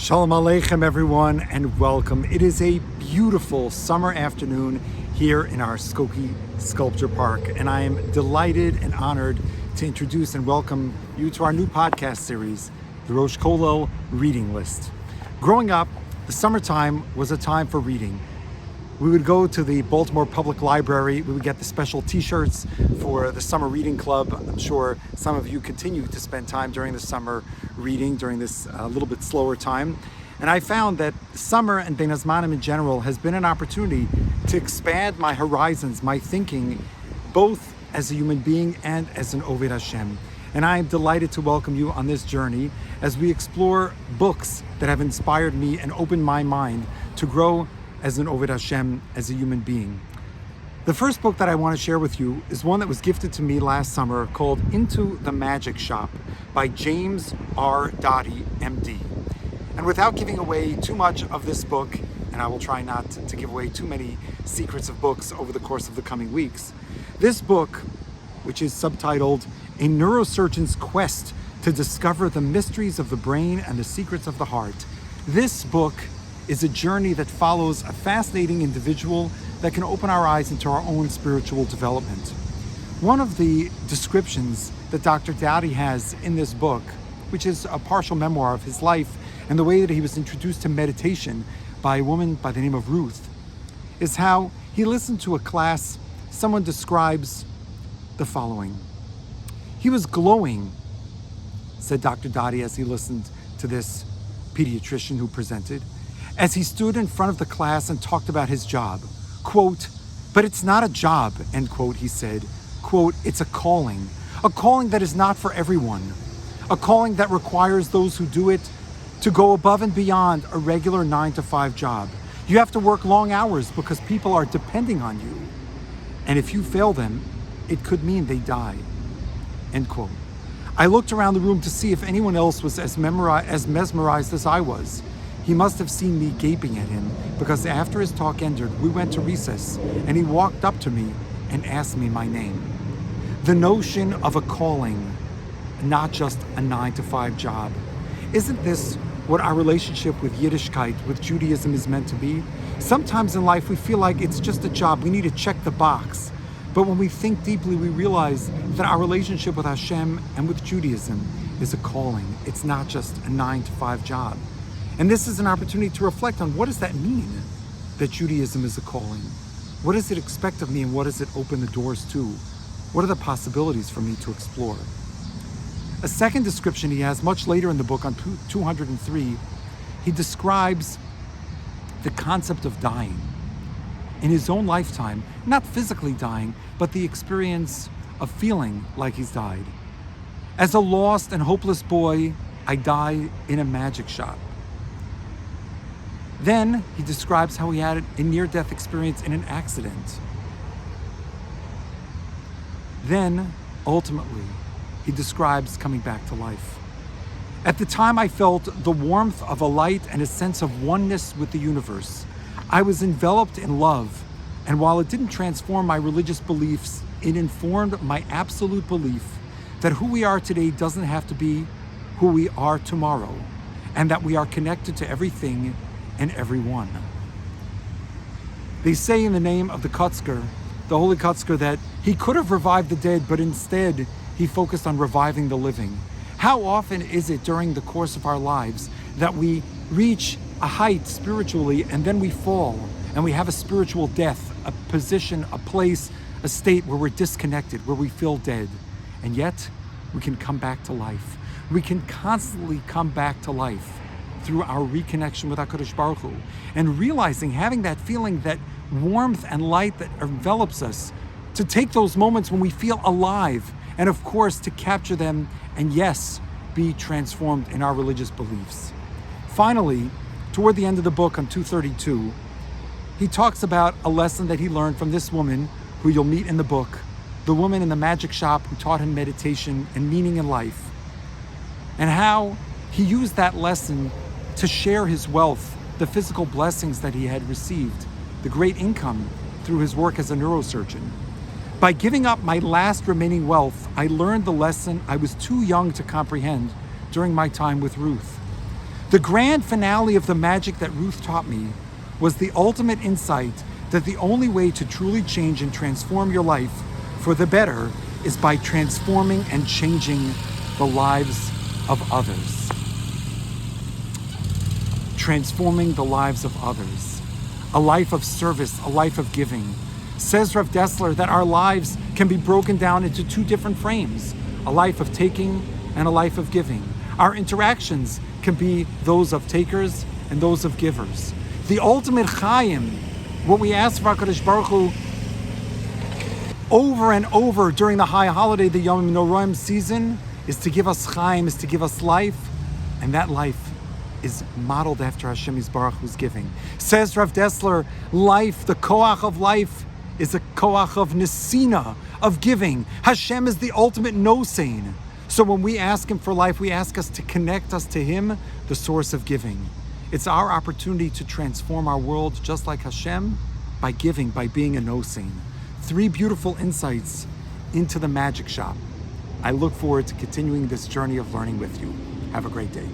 Shalom Aleichem, everyone, and welcome. It is a beautiful summer afternoon here in our Skokie Sculpture Park, and I am delighted and honored to introduce and welcome you to our new podcast series, the Rosh Kollel Reading List. Growing up, the summertime was a time for reading. We would go to the Baltimore Public Library. We would get the special t-shirts for the Summer Reading Club. I'm sure some of you continue to spend time during the summer reading during this little bit slower time. And I found that summer and Bein Hazmanim in general has been an opportunity to expand my horizons, my thinking, both as a human being and as an Oved Hashem. And I am delighted to welcome you on this journey as we explore books that have inspired me and opened my mind to grow as an Oved Hashem, as a human being. The first book that I want to share with you is one that was gifted to me last summer called Into the Magic Shop by James R. Dottie, MD. And without giving away too much of this book, and I will try not to give away too many secrets of books over the course of the coming weeks, this book, which is subtitled A Neurosurgeon's Quest to Discover the Mysteries of the Brain and the Secrets of the Heart, this book is a journey that follows a fascinating individual that can open our eyes into our own spiritual development. One of the descriptions that Dr. Dowdy has in this book, which is a partial memoir of his life and the way that he was introduced to meditation by a woman by the name of Ruth, is how he listened to a class. Someone describes the following. He was glowing, said Dr. Dowdy as he listened to this pediatrician who presented, as he stood in front of the class and talked about his job. Quote, "But it's not a job," end quote, he said. Quote, "It's a calling that is not for everyone, a calling that requires those who do it to go above and beyond a regular 9-to-5 job. You have to work long hours because people are depending on you. And if you fail them, it could mean they die," end quote. I looked around the room to see if anyone else was as mesmerized as I was. He must have seen me gaping at him, because after his talk ended, we went to recess and he walked up to me and asked me my name. The notion of a calling, not just a 9-to-5 job. Isn't this what our relationship with Yiddishkeit, with Judaism is meant to be? Sometimes in life we feel like it's just a job. We need to check the box. But when we think deeply, we realize that our relationship with Hashem and with Judaism is a calling. It's not just a 9-to-5 job. And this is an opportunity to reflect on what does that mean, that Judaism is a calling? What does it expect of me and what does it open the doors to? What are the possibilities for me to explore? A second description he has much later in the book on 203, he describes the concept of dying. In his own lifetime, not physically dying, but the experience of feeling like he's died. As a lost and hopeless boy, I died in a magic shop. Then he describes how he had a near-death experience in an accident. Then, ultimately, he describes coming back to life. At the time, I felt the warmth of a light and a sense of oneness with the universe. I was enveloped in love, and while it didn't transform my religious beliefs, it informed my absolute belief that who we are today doesn't have to be who we are tomorrow, and that we are connected to everything and everyone. They say in the name of the Kotzker, the Holy Kotzker, that he could have revived the dead, but instead he focused on reviving the living. How often is it during the course of our lives that we reach a height spiritually and then we fall and we have a spiritual death, a position, a place, a state where we're disconnected, where we feel dead, and yet we can come back to life. We can constantly come back to life through our reconnection with HaKadosh Baruch Hu, and realizing, having that feeling, that warmth and light that envelops us, to take those moments when we feel alive, and of course to capture them, and yes, be transformed in our religious beliefs. Finally, toward the end of the book on 232, he talks about a lesson that he learned from this woman who you'll meet in the book, the woman in the magic shop who taught him meditation and meaning in life, and how he used that lesson to share his wealth, the physical blessings that he had received, the great income through his work as a neurosurgeon. By giving up my last remaining wealth, I learned the lesson I was too young to comprehend during my time with Ruth. The grand finale of the magic that Ruth taught me was the ultimate insight that the only way to truly change and transform your life for the better is by transforming and changing the lives of others. Transforming the lives of others. A life of service, a life of giving. Says Rav Dessler that our lives can be broken down into two different frames, a life of taking and a life of giving. Our interactions can be those of takers and those of givers. The ultimate chayim, what we ask for HaKadosh Baruch Hu over and over during the high holiday, the Yom Noraim season, is to give us chayim, is to give us life, and that life is modeled after Hashem Yisbarach Hu's giving. Says Rav Dessler, life, the koach of life, is a koach of nesina, of giving. Hashem is the ultimate nosein. So when we ask Him for life, we ask us to connect us to Him, the source of giving. It's our opportunity to transform our world just like Hashem by giving, by being a nosein. 3 beautiful insights into the magic shop. I look forward to continuing this journey of learning with you. Have a great day.